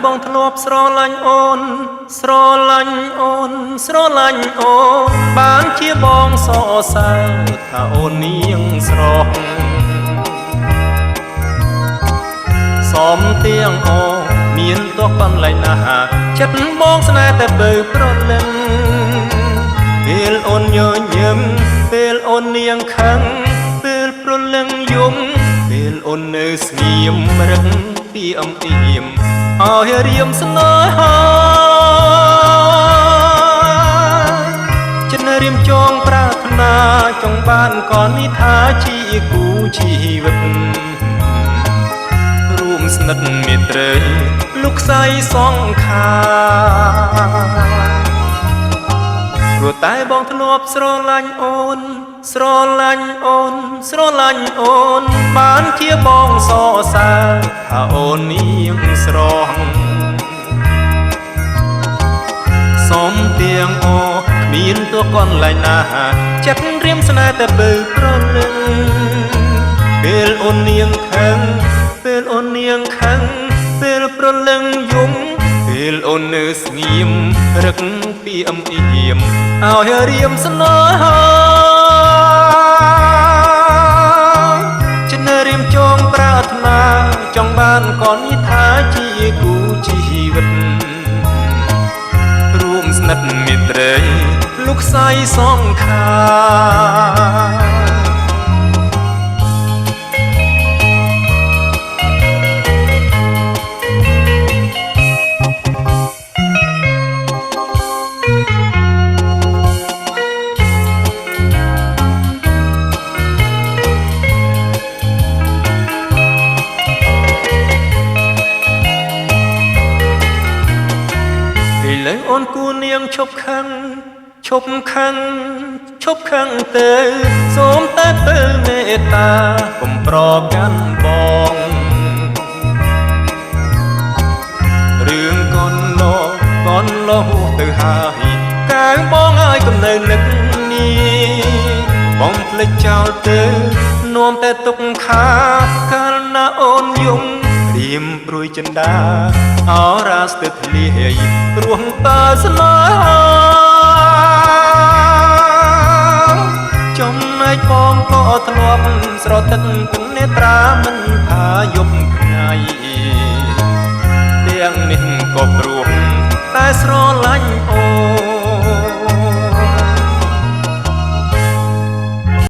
បងធ្លាប់ស្រឡាញ់អូនស្រឡាញ់អូនស្រឡាញ់អូនបានជាបងសរសើរថាអូននាងស្រស់សំទៀងអូមានទោះកន្លែងណាចិត្តបងស្នេហ៍តែបើប្រលឹងពេលអូនញញឹមពេលអូននាងខឹងពេលប្រលឹងយំពេលអូននៅស្ងៀមរឹកពីអំអៀមឲ្យរៀមស្នេហាចិត្តរៀមចងប្រាថ្នាចង់បានកននេះថាជាគូជីវិតរួមស្និទ្ធមេត្រីលោកខ្សែសងខាព្រោះតែបងធ្លាប់ស្រឡាញ់អូនស្រឡាញ់អូនស្រឡាញ់អូនបានជាបងសរសើរថាអូននាងស្រស់សំទៀងអូគ្មានទោះកន្លែងណាចិត្តរៀមស្នេហ៍តែបើប្រលឹងពេលអូននាងខឹងពេលអូននាងខឹងពេលប្រលឹងយំពេលអូននៅស្ងៀមរឹកពីអំអៀមឲ្យរៀមស្នេហាចិត្តរៀមចងប្រាថ្នាចង់បានកននេះថាជាគូជីវិតរួមស្និទ្ធមេត្រីលោកខ្សែសងខាលើអូនគូនាងឈប់ខឹងឈប់ខឹងឈប់ខឹងទៅសូមតែទៅមេត្តាកុំប្រកាន់បងរឿងកូនលោហួសទៅហើយកាងបងឲ្យកំនៅនឹកនេះបងភ្លេចចោលទៅនាំតែទុកខាតកាលណាអូនយំរៀមព្រួយចិន្តាអរាស្ទើធ្លាយព្រោះតើស្នេហាចំណែកបងក៏ធ្លាប់ស្រទឹកទឹកនេត្រាមិនថាយប់ថ្ងៃទាំងនេះក៏ព្រោះតែស្រឡាញ់អូ